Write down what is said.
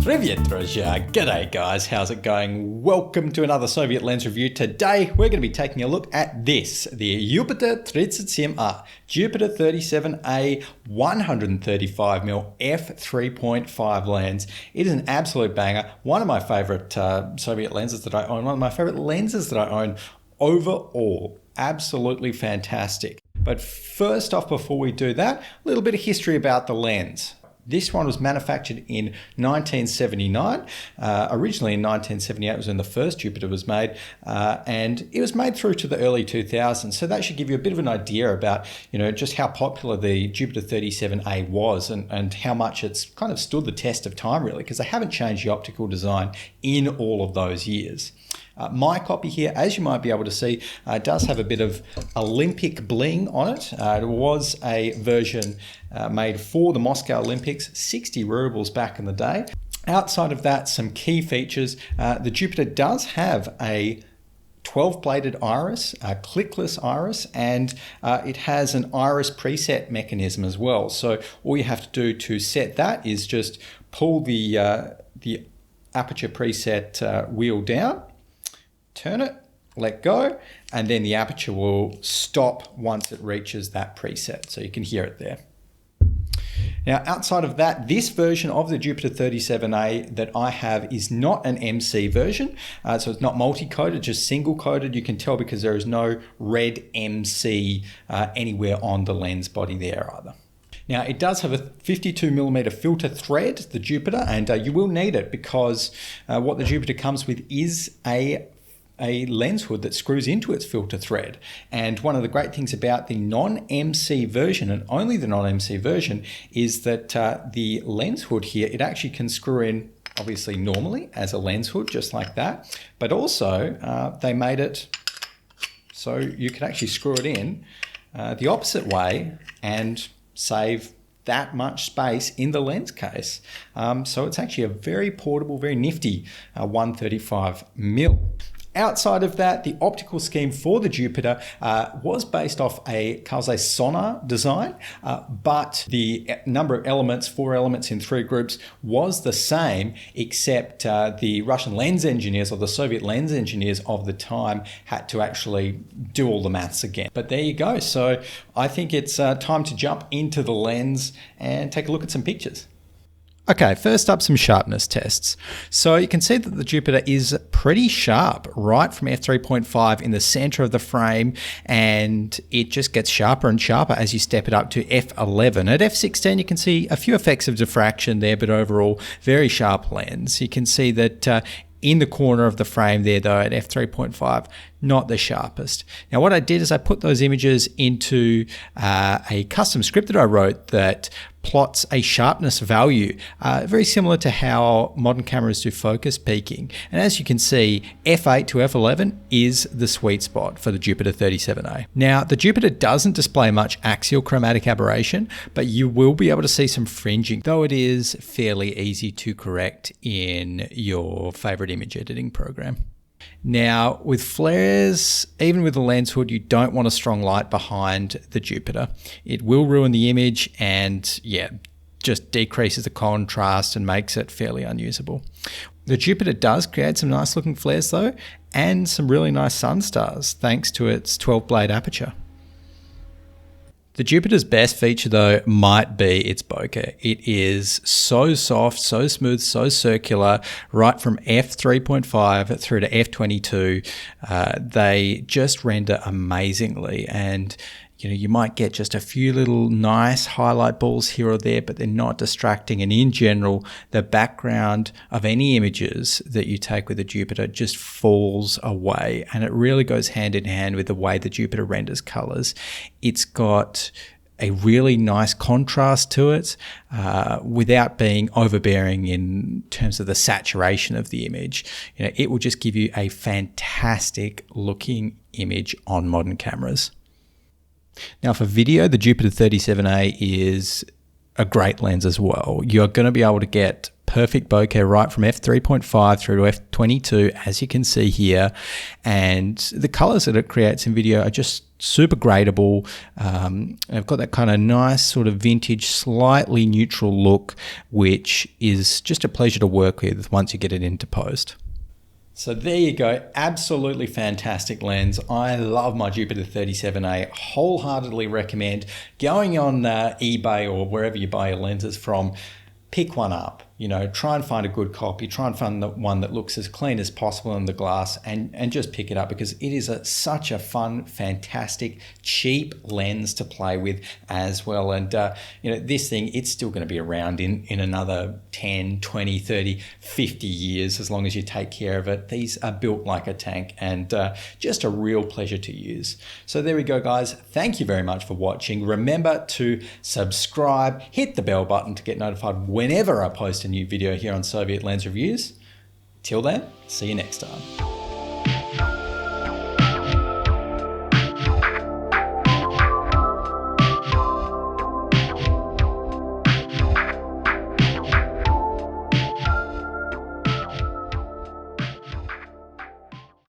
Привет, друзья! G'day guys, how's it going? Welcome to another Soviet lens review. Today we're going to be taking a look at this, the Jupiter 37A, Jupiter 37A 135mm f3.5 lens. It is an absolute banger, one of my favorite Soviet lenses that I own, one of my favorite lenses that I own overall. Absolutely fantastic. But first off, before we do that, a little bit of history about the lens. This one was manufactured in 1979. Originally in 1978 was when the first Jupiter was made, and it was made through to the early 2000s. So that should give you a bit of an idea about, just how popular the Jupiter 37A was and how much it's kind of stood the test of time, really, because they haven't changed the optical design in all of those years. My copy here, as you might be able to see, does have a bit of Olympic bling on it. It was a version made for the Moscow Olympics, 60 rubles back in the day. Outside of that, some key features. The Jupiter does have a 12-bladed iris, a clickless iris, and it has an iris preset mechanism as well. So all you have to do to set that is just pull the aperture preset wheel down, turn it, let go, and then the aperture will stop once it reaches that preset. So you can hear it there. Now, outside of that, this version of the Jupiter 37A that I have is not an MC version. So it's not multi-coded, just single-coded. You can tell because there is no red MC anywhere on the lens body there either. Now, it does have a 52mm filter thread, the Jupiter, and you will need it because what the Jupiter comes with is a lens hood that screws into its filter thread. And one of the great things about the non-MC version, and only the non-MC version, is that the lens hood here, it actually can screw in obviously normally as a lens hood, just like that. But also they made it so you can actually screw it in the opposite way and save that much space in the lens case. So it's actually a very portable, very nifty 135mm. Outside of that, the optical scheme for the Jupiter was based off a Carl Zeiss Sonnar design, but the number of elements, 4 elements in 3 groups, was the same, except the Russian lens engineers or the Soviet lens engineers of the time had to actually do all the maths again. But there you go. So I think it's time to jump into the lens and take a look at some pictures. Okay, first up, some sharpness tests. So you can see that the Jupiter is pretty sharp right from f3.5 in the center of the frame, and it just gets sharper and sharper as you step it up to f11. At f16 you can see a few effects of diffraction there, but overall very sharp lens. You can see that in the corner of the frame there though at f3.5, not the sharpest. Now what I did is I put those images into a custom script that I wrote that plots a sharpness value, very similar to how modern cameras do focus peaking. And as you can see, f8 to f11 is the sweet spot for the Jupiter 37A. Now the Jupiter doesn't display much axial chromatic aberration, but you will be able to see some fringing, though it is fairly easy to correct in your favorite image editing program. Now, with flares, even with the lens hood, you don't want a strong light behind the Jupiter. It will ruin the image and, just decreases the contrast and makes it fairly unusable. The Jupiter does create some nice looking flares though, and some really nice sun stars thanks to its 12-blade aperture. The Jupiter's best feature though might be its bokeh. It is so soft, so smooth, so circular, right from f3.5 through to f22. They just render amazingly, and you might get just a few little nice highlight balls here or there, but they're not distracting. And in general, the background of any images that you take with the Jupiter just falls away. And it really goes hand in hand with the way the Jupiter renders colors. It's got a really nice contrast to it without being overbearing in terms of the saturation of the image. It will just give you a fantastic looking image on modern cameras. Now for video, the Jupiter 37A is a great lens as well. You're going to be able to get perfect bokeh right from f3.5 through to f22, as you can see here. And the colors that it creates in video are just super gradable. I've got that kind of nice sort of vintage, slightly neutral look, which is just a pleasure to work with once you get it into post. So there you go, absolutely fantastic lens. I love my Jupiter 37A, wholeheartedly recommend going on eBay or wherever you buy your lenses from. Pick one up, you know, try and find a good copy, try and find the one that looks as clean as possible in the glass, and just pick it up, because it is such a fun, fantastic, cheap lens to play with as well. And you know, this thing, it's still going to be around in another 10, 20, 30, 50 years, as long as you take care of it. These are built like a tank, and just a real pleasure to use. So there we go, guys. Thank you very much for watching. Remember to subscribe, hit the bell button to get notified whenever I post a new video here on Soviet Lens Reviews. Till then, see you next time.